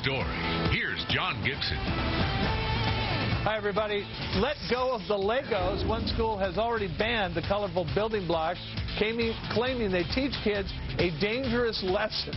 story. Here's John Gibson. Hi, everybody. Let go of the Legos. One school has already banned the colorful building blocks, claiming they teach kids a dangerous lesson.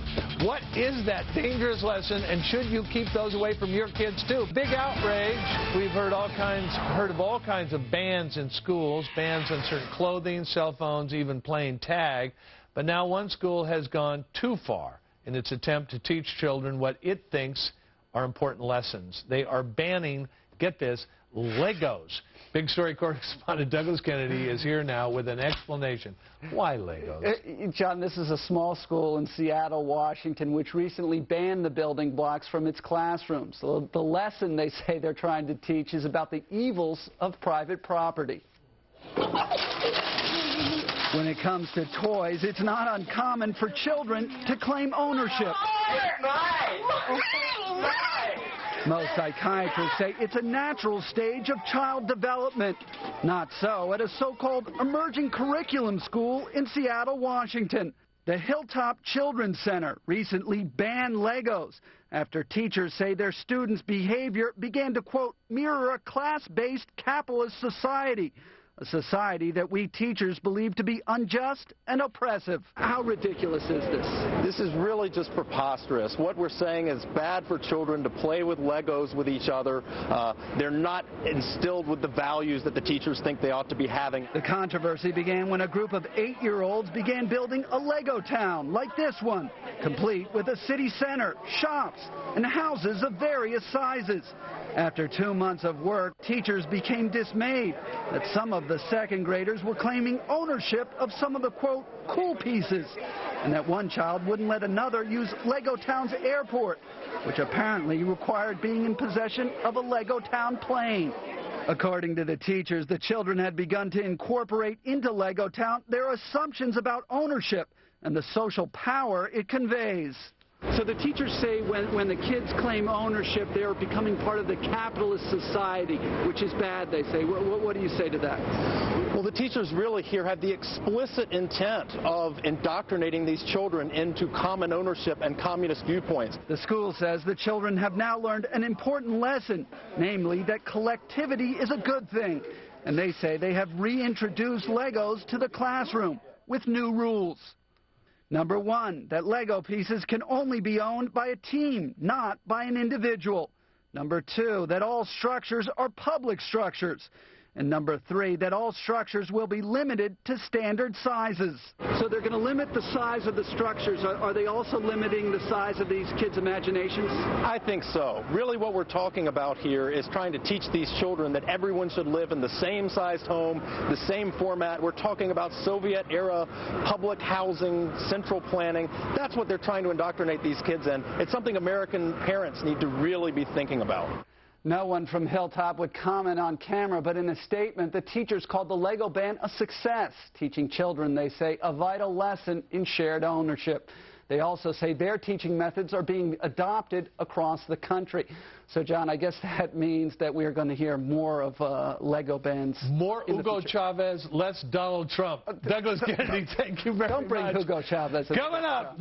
What is that dangerous lesson, and should you keep those away from your kids, too? Big outrage. We've heard of all kinds of bans in schools, bans on certain clothing, cell phones, even playing tag. But now one school has gone too far in its attempt to teach children what it thinks are important lessons. They are banning, get this, Legos. Big story correspondent Douglas Kennedy is here now with an explanation. Why Legos? John, this is a small school in Seattle, Washington, which recently banned the building blocks from its classrooms. The lesson they say they're trying to teach is about the evils of private property. When it comes to toys, it's not uncommon for children to claim ownership. Most psychiatrists say it's a natural stage of child development. Not so at a so-called emerging curriculum school in Seattle, Washington. The Hilltop Children Center recently banned Legos after teachers say their students' behavior began to, quote, mirror a class-based capitalist society. A society that we teachers believe to be unjust and oppressive. How ridiculous is this? This is really just preposterous. What we're saying is bad for children to play with Legos with each other. They're not instilled with the values that the teachers think they ought to be having. The controversy began when a group of 8-year-olds began building a Lego town like this one, complete with a city center, shops, and houses of various sizes. After 2 months of work, teachers became dismayed that some of the second graders were claiming ownership of some of the, quote, cool pieces, and that one child wouldn't let another use Lego Town's airport, which apparently required being in possession of a Lego Town plane. According to the teachers, the children had begun to incorporate into Lego Town their assumptions about ownership and the social power it conveys. So the teachers say when the kids claim ownership, they're becoming part of the capitalist society, which is bad, they say. What do you say to that? Well, the teachers really here have the explicit intent of indoctrinating these children into common ownership and communist viewpoints. The school says the children have now learned an important lesson, namely that collectivity is a good thing. And they say they have reintroduced Legos to the classroom with new rules. Number one, that Lego pieces can only be owned by a team, not by an individual. Number two, that all structures are public structures. And number three, that all structures will be limited to standard sizes. So they're going to limit the size of the structures. Are they also limiting the size of these kids' imaginations? I think so. Really what we're talking about here is trying to teach these children that everyone should live in the same sized home, the same format. We're talking about Soviet-era public housing, central planning. That's what they're trying to indoctrinate these kids in. It's something American parents need to really be thinking about. No one from Hilltop would comment on camera, but in a statement, the teachers called the Lego ban a success, teaching children, they say, a vital lesson in shared ownership. They also say their teaching methods are being adopted across the country. So, John, I guess that means that we are going to hear more of Lego bans. More Hugo Chavez, less Donald Trump. Douglas Kennedy, thank you very much. Don't bring Hugo Chavez. Coming up.